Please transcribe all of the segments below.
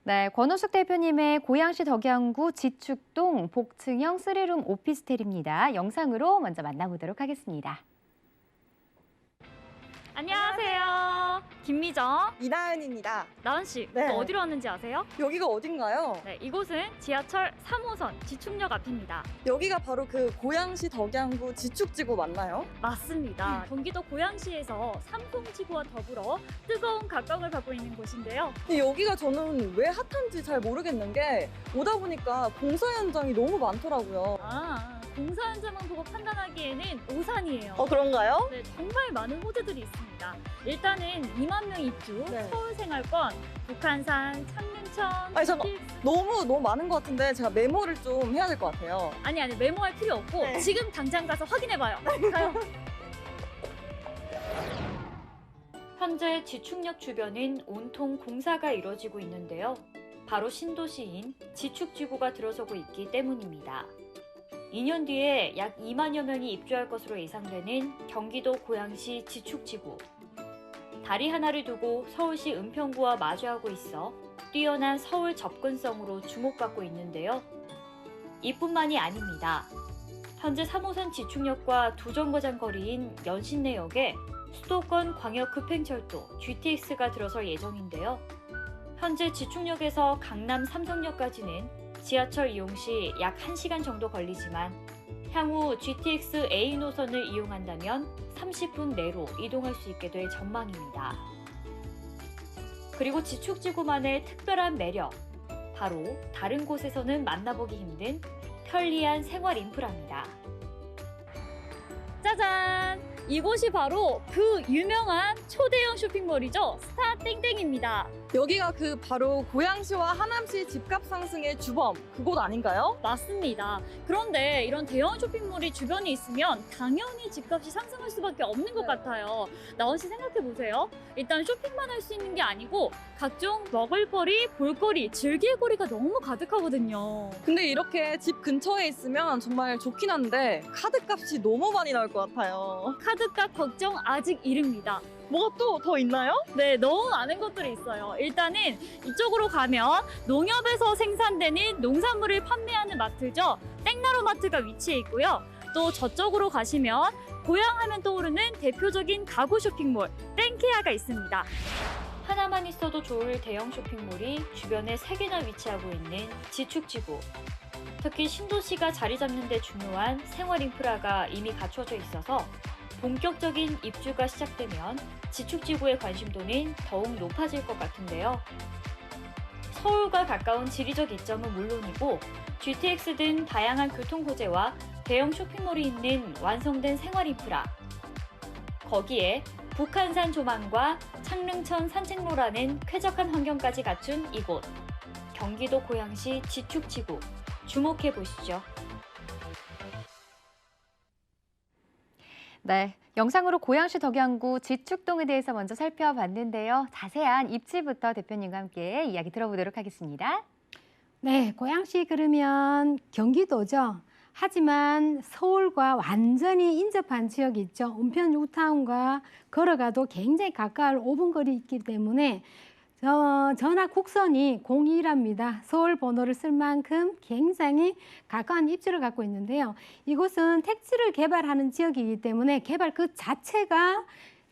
네, 권호숙 대표님의 고양시 덕양구 지축동 복층형 3룸 오피스텔입니다. 영상으로 먼저 만나보도록 하겠습니다. 안녕하세요. 김미정, 이나은입니다. 나은 씨, 네. 또 어디로 왔는지 아세요? 여기가 어딘가요? 네, 이곳은 지하철 3호선 지축역 앞입니다. 여기가 바로 그 고양시 덕양구 지축지구 맞나요? 맞습니다. 경기도 고양시에서 삼성지구와 더불어 뜨거운 각광을 받고 있는 곳인데요. 근데 여기가 저는 왜 핫한지 잘 모르겠는 게 오다 보니까 공사 현장이 너무 많더라고요. 공사 현장만 보고 판단하기에는 오산이에요. 그런가요? 네, 정말 많은 호재들이 있습니다. 일단은 2만 명 입주, 네. 서울 생활권, 북한산, 창릉천, 아니, 잠깐. GTX. 너무 많은 것 같은데 제가 메모를 좀 해야 될 것 같아요. 아니 메모할 필요 없고 네. 지금 당장 가서 확인해봐요. 가요. 현재 지축역 주변은 온통 공사가 이뤄지고 있는데요. 바로 신도시인 지축지구가 들어서고 있기 때문입니다. 2년 뒤에 약 2만여 명이 입주할 것으로 예상되는 경기도 고양시 지축지구. 다리 하나를 두고 서울시 은평구와 마주하고 있어 뛰어난 서울 접근성으로 주목받고 있는데요. 이뿐만이 아닙니다. 현재 3호선 지축역과 두 정거장 거리인 연신내역에 수도권 광역급행철도 GTX가 들어설 예정인데요. 현재 지축역에서 강남 삼성역까지는 지하철 이용 시 약 1시간 정도 걸리지만 향후 GTX A 노선을 이용한다면 30분 내로 이동할 수 있게 될 전망입니다. 그리고 지축지구만의 특별한 매력, 바로 다른 곳에서는 만나보기 힘든 편리한 생활 인프라입니다. 짜잔! 이곳이 바로 그 유명한 초대형 쇼핑몰이죠. 스타땡땡입니다. 여기가 그 바로 고양시와 하남시 집값 상승의 주범 그곳 아닌가요? 맞습니다. 그런데 이런 대형 쇼핑몰이 주변에 있으면 당연히 집값이 상승할 수밖에 없는 것 네. 같아요. 나은 씨 생각해 보세요. 일단 쇼핑만 할 수 있는 게 아니고 각종 먹을거리, 볼거리, 즐길거리가 너무 가득하거든요. 근데 이렇게 집 근처에 있으면 정말 좋긴 한데 카드값이 너무 많이 나올 것 같아요. 카드값 걱정 아직 이릅니다. 뭐가 또 더 있나요? 네, 너무 많은 것들이 있어요. 일단은 이쪽으로 가면 농협에서 생산되는 농산물을 판매하는 마트죠. 땡나루 마트가 위치해 있고요. 또 저쪽으로 가시면 고향하면 떠오르는 대표적인 가구 쇼핑몰 땡케아가 있습니다. 하나만 있어도 좋을 대형 쇼핑몰이 주변에 3개나 위치하고 있는 지축지구. 특히 신도시가 자리 잡는 데 중요한 생활 인프라가 이미 갖춰져 있어서 본격적인 입주가 시작되면 지축지구의 관심도는 더욱 높아질 것 같은데요. 서울과 가까운 지리적 이점은 물론이고 GTX 등 다양한 교통 호재와 대형 쇼핑몰이 있는 완성된 생활 인프라. 거기에 북한산 조망과 창릉천 산책로라는 쾌적한 환경까지 갖춘 이곳. 경기도 고양시 지축지구. 주목해 보시죠. 네, 영상으로 고양시 덕양구 지축동에 대해서 먼저 살펴봤는데요. 자세한 입지부터 대표님과 함께 이야기 들어보도록 하겠습니다. 네, 고양시 그러면 경기도죠. 하지만 서울과 완전히 인접한 지역이 있죠. 은평 뉴타운과 걸어가도 굉장히 가까울 5분 거리 있기 때문에 전화 국선이 02입니다. 서울 번호를 쓸 만큼 굉장히 가까운 입지를 갖고 있는데요. 이곳은 택지를 개발하는 지역이기 때문에 개발 그 자체가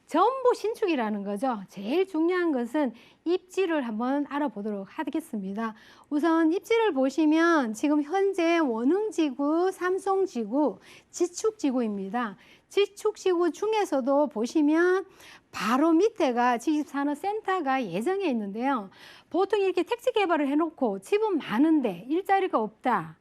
전부 신축이라는 거죠. 제일 중요한 것은 입지를 한번 알아보도록 하겠습니다. 우선 입지를 보시면 지금 현재 원흥지구, 삼성지구, 지축지구입니다. 지축지구 중에서도 보시면 바로 밑에가 지식산업센터가 예정해 있는데요. 보통 이렇게 택지 개발을 해놓고 집은 많은데 일자리가 없다.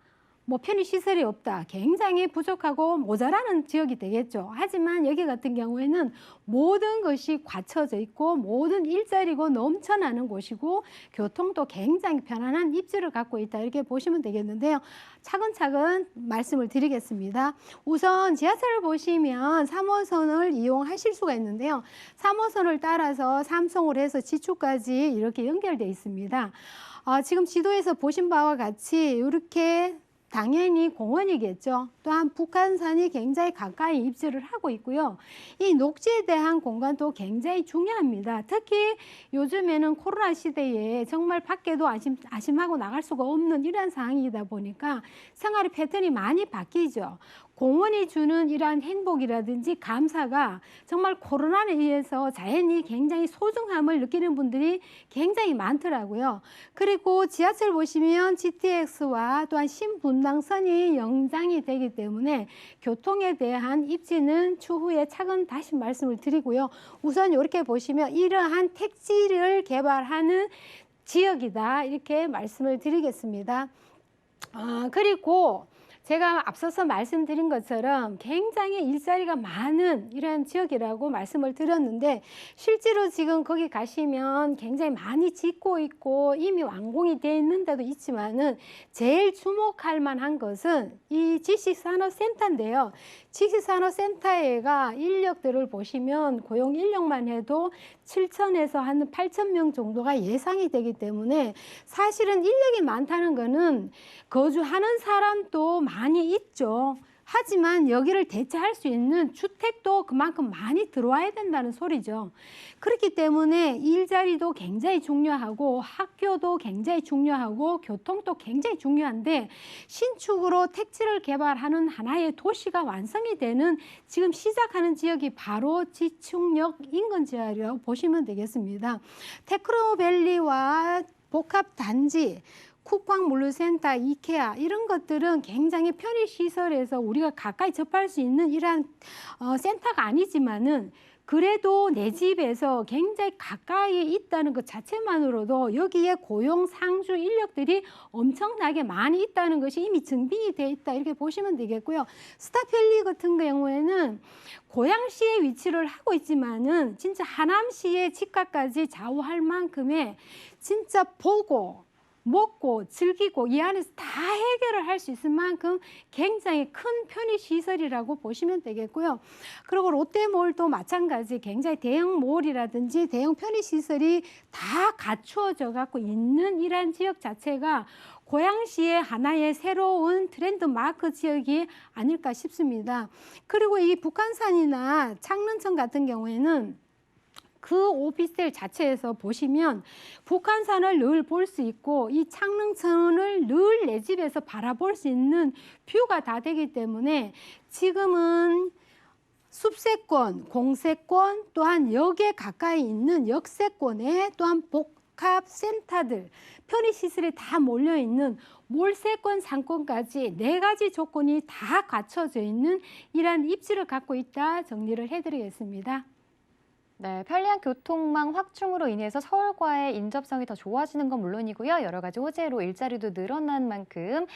뭐 편의시설이 없다. 굉장히 부족하고 모자라는 지역이 되겠죠. 하지만 여기 같은 경우에는 모든 것이 갖춰져 있고 모든 일자리고 넘쳐나는 곳이고 교통도 굉장히 편안한 입지를 갖고 있다. 이렇게 보시면 되겠는데요. 차근차근 말씀을 드리겠습니다. 우선 지하철을 보시면 3호선을 이용하실 수가 있는데요. 3호선을 따라서 삼성을 해서 지축까지 이렇게 연결되어 있습니다. 지금 지도에서 보신 바와 같이 이렇게 당연히 공원이겠죠. 또한 북한산이 굉장히 가까이 입지를 하고 있고요. 이 녹지에 대한 공간도 굉장히 중요합니다. 특히 요즘에는 코로나 시대에 정말 밖에도 안심하고 나갈 수가 없는 이러한 상황이다 보니까 생활의 패턴이 많이 바뀌죠. 공원이 주는 이러한 행복이라든지 감사가 정말 코로나에 의해서 자연이 굉장히 소중함을 느끼는 분들이 굉장히 많더라고요. 그리고 지하철 보시면 GTX와 또한 신분당선이 연장이 되기 때문에 교통에 대한 입지는 추후에 차근 다시 말씀을 드리고요. 우선 이렇게 보시면 이러한 택지를 개발하는 지역이다 이렇게 말씀을 드리겠습니다. 그리고 제가 앞서서 말씀드린 것처럼 굉장히 일자리가 많은 이런 지역이라고 말씀을 드렸는데 실제로 지금 거기 가시면 굉장히 많이 짓고 있고 이미 완공이 되어 있는 데도 있지만은 제일 주목할 만한 것은 이 지식산업센터인데요. 지식산업센터가 인력들을 보시면 고용 인력만 해도 7,000에서 한 8,000명 정도가 예상이 되기 때문에 사실은 인력이 많다는 거는 거주하는 사람도 많이 있죠. 하지만 여기를 대체할 수 있는 주택도 그만큼 많이 들어와야 된다는 소리죠. 그렇기 때문에 일자리도 굉장히 중요하고 학교도 굉장히 중요하고 교통도 굉장히 중요한데 신축으로 택지를 개발하는 하나의 도시가 완성이 되는 지금 시작하는 지역이 바로 지축역 인근 지역이라고 보시면 되겠습니다. 테크노밸리와 복합단지 쿠팡물류센터, 이케아 이런 것들은 굉장히 편의시설에서 우리가 가까이 접할 수 있는 이러한 센터가 아니지만은 그래도 내 집에서 굉장히 가까이 있다는 것 자체만으로도 여기에 고용 상주 인력들이 엄청나게 많이 있다는 것이 이미 증빙이 돼 있다 이렇게 보시면 되겠고요. 스타필리 같은 경우에는 고양시에 위치를 하고 있지만은 진짜 하남시의 집값까지 좌우할 만큼의 진짜 보고 먹고 즐기고 이 안에서 다 해결을 할 수 있을 만큼 굉장히 큰 편의시설이라고 보시면 되겠고요. 그리고 롯데몰도 마찬가지 굉장히 대형 몰이라든지 대형 편의시설이 다 갖추어져 갖고 있는 이러한 지역 자체가 고양시의 하나의 새로운 트렌드 마크 지역이 아닐까 싶습니다. 그리고 이 북한산이나 창릉천 같은 경우에는 그 오피스텔 자체에서 보시면 북한산을 늘 볼 수 있고 이 창릉천을 늘 내 집에서 바라볼 수 있는 뷰가 다 되기 때문에 지금은 숲세권, 공세권 또한 역에 가까이 있는 역세권에 또한 복합센터들, 편의시설이 다 몰려있는 몰세권 상권까지 4가지 조건이 다 갖춰져 있는 이러한 입지를 갖고 있다 정리를 해드리겠습니다. 네, 편리한 교통망 확충으로 인해서 서울과의 인접성이 더 좋아지는 건 물론이고요. 여러 가지 호재로 일자리도 늘어난 만큼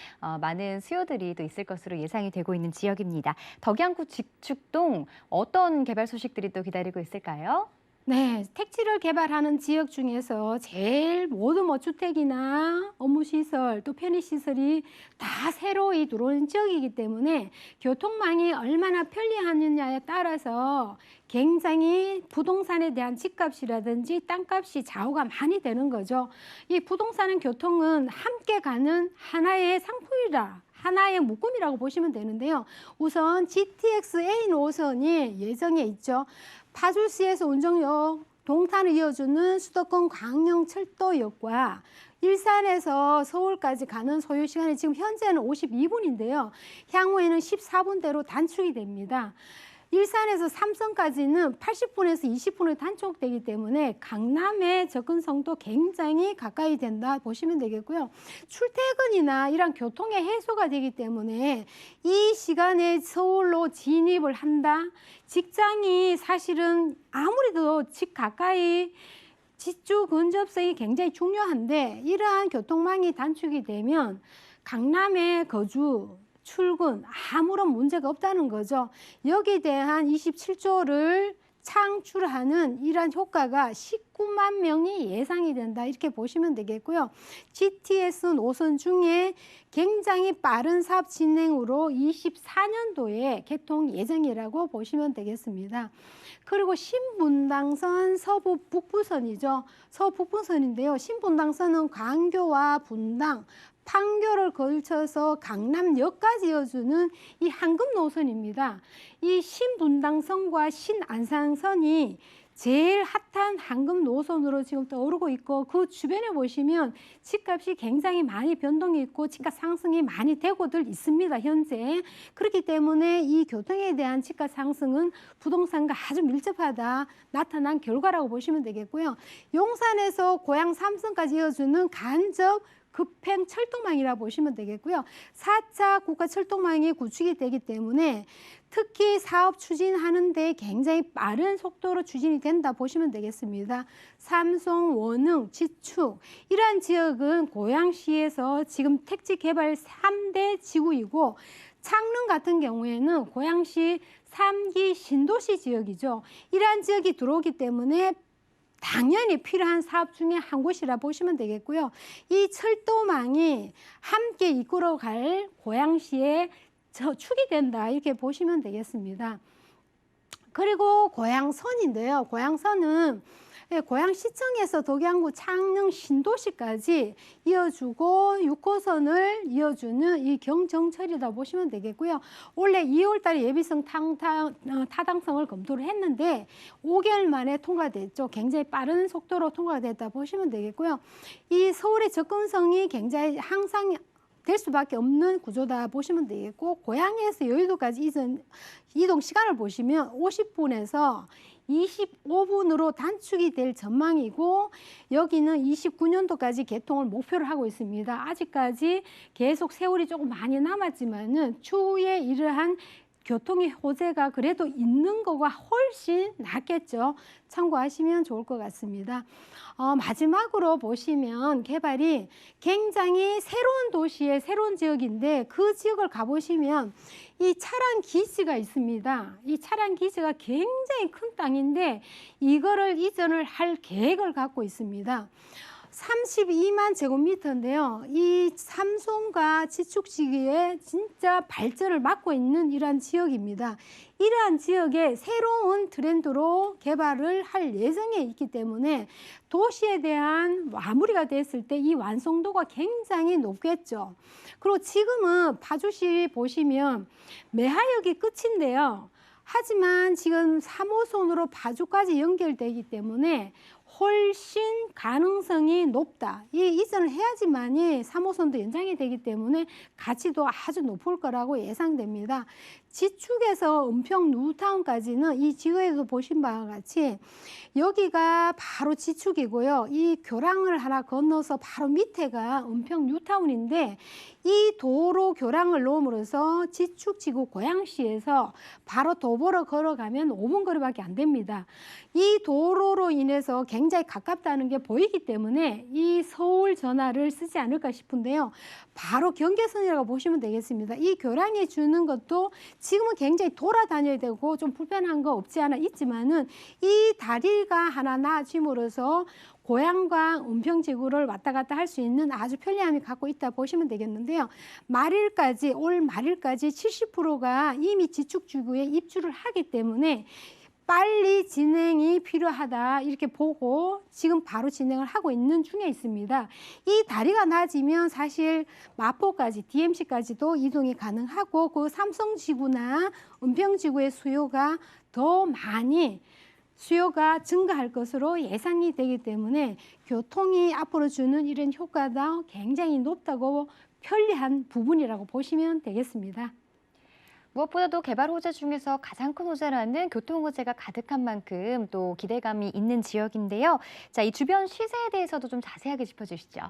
많은 수요들이 또 있을 것으로 예상이 되고 있는 지역입니다. 덕양구 직축동 어떤 개발 소식들이 또 기다리고 있을까요? 네, 택지를 개발하는 지역 중에서 제일 모든 주택이나 업무시설 또 편의시설이 다 새로이 들어오는 지역이기 때문에 교통망이 얼마나 편리하느냐에 따라서 굉장히 부동산에 대한 집값이라든지 땅값이 좌우가 많이 되는 거죠. 이 부동산은 교통은 함께 가는 하나의 상품이다. 하나의 묶음이라고 보시면 되는데요. 우선 GTX A 노선이 예정에 있죠. 파주시에서 운정역, 동탄을 이어주는 수도권 광역철도역과 일산에서 서울까지 가는 소요 시간이 지금 현재는 52분인데요. 향후에는 14분대로 단축이 됩니다. 일산에서 삼성까지는 80분에서 20분을 단축되기 때문에 강남의 접근성도 굉장히 가까이 된다 보시면 되겠고요. 출퇴근이나 이런 교통의 해소가 되기 때문에 이 시간에 서울로 진입을 한다. 직장이 사실은 아무래도 집 가까이 지주 근접성이 굉장히 중요한데 이러한 교통망이 단축이 되면 강남의 거주 출근 아무런 문제가 없다는 거죠. 여기에 대한 27조를 창출하는 이러한 효과가 19만 명이 예상이 된다 이렇게 보시면 되겠고요. GTS 노선 중에 굉장히 빠른 사업 진행으로 24년도에 개통 예정이라고 보시면 되겠습니다. 그리고 신분당선 서부 북부선이죠. 서부 북부선인데요. 신분당선은 광교와 분당, 판교를 걸쳐서 강남역까지 이어주는 이 황금 노선입니다. 이 신분당선과 신안산선이 제일 핫한 황금 노선으로 지금 떠오르고 있고, 그 주변에 보시면 집값이 굉장히 많이 변동이 있고 집값 상승이 많이 되고들 있습니다, 현재. 그렇기 때문에 이 교통에 대한 집값 상승은 부동산과 아주 밀접하다 나타난 결과라고 보시면 되겠고요. 용산에서 고양 삼성까지 이어주는 간접 급행 철도망이라 보시면 되겠고요. 4차 국가 철도망이 구축이 되기 때문에 특히 사업 추진하는 데 굉장히 빠른 속도로 추진이 된다 보시면 되겠습니다. 삼성, 원흥, 지축 이러한 지역은 고양시에서 지금 택지 개발 3대 지구이고, 창릉 같은 경우에는 고양시 3기 신도시 지역이죠. 이러한 지역이 들어오기 때문에 당연히 필요한 사업 중에 한 곳이라 보시면 되겠고요. 이 철도망이 함께 이끌어갈 고양시의 축이 된다, 이렇게 보시면 되겠습니다. 그리고 고양선인데요. 고양선은 고양시청에서 덕양구 창릉 신도시까지 이어주고 6호선을 이어주는 이 경정철이다 보시면 되겠고요. 원래 2월 달에 예비성 타당성을 검토를 했는데 5개월 만에 통과됐죠. 굉장히 빠른 속도로 통과가 됐다 보시면 되겠고요. 이 서울의 접근성이 굉장히 항상 될 수밖에 없는 구조다 보시면 되겠고, 고양시에서 여의도까지 이동 시간을 보시면 50분에서 25분으로 단축이 될 전망이고, 여기는 29년도까지 개통을 목표를 하고 있습니다. 아직까지 계속 세월이 조금 많이 남았지만은 추후에 이러한 교통의 호재가 그래도 있는 거가 훨씬 낫겠죠. 참고하시면 좋을 것 같습니다. 마지막으로 보시면 개발이 굉장히 새로운 도시의 새로운 지역인데, 그 지역을 가보시면 이 차량 기지가 있습니다. 이 차량 기지가 굉장히 큰 땅인데 이거를 이전을 할 계획을 갖고 있습니다. 32만 제곱미터인데요. 이 삼성과 지축지구의 진짜 발전을 막고 있는 이러한 지역입니다. 이러한 지역에 새로운 트렌드로 개발을 할 예정에 있기 때문에 도시에 대한 마무리가 됐을 때 이 완성도가 굉장히 높겠죠. 그리고 지금은 파주시 보시면 매하역이 끝인데요. 하지만 지금 3호선으로 파주까지 연결되기 때문에 훨씬 가능성이 높다. 이 이전을 해야지만이 3호선도 연장이 되기 때문에 가치도 아주 높을 거라고 예상됩니다. 지축에서 은평 뉴타운까지는 이 지도에도 보신 바와 같이 여기가 바로 지축이고요. 이 교량을 하나 건너서 바로 밑에가 은평 뉴타운인데, 이 도로 교량을 넘으로써 지축지구 고양시에서 바로 도보로 걸어가면 5분 거리밖에 안 됩니다. 이 도로로 인해서 굉장히 가깝다는 게 보이기 때문에 이 서울 전화를 쓰지 않을까 싶은데요. 바로 경계선이라고 보시면 되겠습니다. 이 교량이 주는 것도 지금은 굉장히 돌아다녀야 되고 좀 불편한 거 없지 않아 있지만은, 이 다리가 하나 나아짐으로써 고양과 은평지구를 왔다 갔다 할 수 있는 아주 편리함이 갖고 있다 보시면 되겠는데요. 올 말일까지 70%가 이미 지축지구에 입주를 하기 때문에 빨리 진행이 필요하다, 이렇게 보고 지금 바로 진행을 하고 있는 중에 있습니다. 이 다리가 낮으면 사실 마포까지, DMC까지도 이동이 가능하고, 그 삼성지구나 은평지구의 수요가 더 많이 수요가 증가할 것으로 예상이 되기 때문에 교통이 앞으로 주는 이런 효과가 굉장히 높다고 편리한 부분이라고 보시면 되겠습니다. 무엇보다도 개발 호재 중에서 가장 큰 호재라는 교통 호재가 가득한 만큼 또 기대감이 있는 지역인데요. 자, 이 주변 시세에 대해서도 좀 자세하게 짚어주시죠.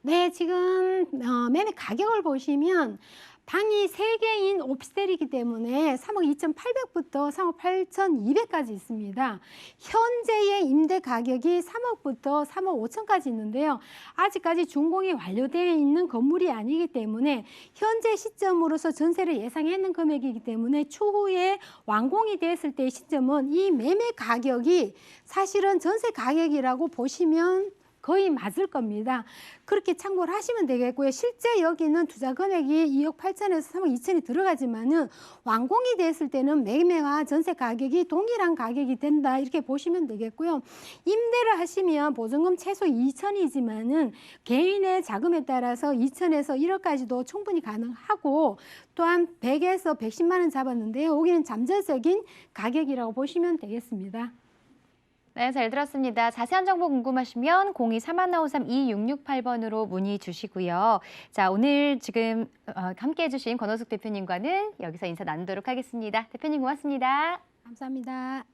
네, 지금 매매 가격을 보시면 방이 3개인 오피스텔이기 때문에 3억 2,800부터 3억 8,200까지 있습니다. 현재의 임대 가격이 3억부터 3억 5천까지 있는데요. 아직까지 준공이 완료되어 있는 건물이 아니기 때문에 현재 시점으로서 전세를 예상했는 금액이기 때문에 추후에 완공이 됐을 때의 시점은 이 매매 가격이 사실은 전세 가격이라고 보시면 거의 맞을 겁니다. 그렇게 참고를 하시면 되겠고요. 실제 여기는 투자 금액이 2억 8천에서 3억 2천이 들어가지만은 완공이 됐을 때는 매매와 전세 가격이 동일한 가격이 된다 이렇게 보시면 되겠고요. 임대를 하시면 보증금 최소 2천이지만은 개인의 자금에 따라서 2천에서 1억까지도 충분히 가능하고 또한 100에서 110만 원 잡았는데요. 여기는 잠재적인 가격이라고 보시면 되겠습니다. 네, 잘 들었습니다. 자세한 정보 궁금하시면 02-3153-2668번으로 문의 주시고요. 자, 오늘 지금 함께해 주신 권호숙 대표님과는 여기서 인사 나누도록 하겠습니다. 대표님 고맙습니다. 감사합니다.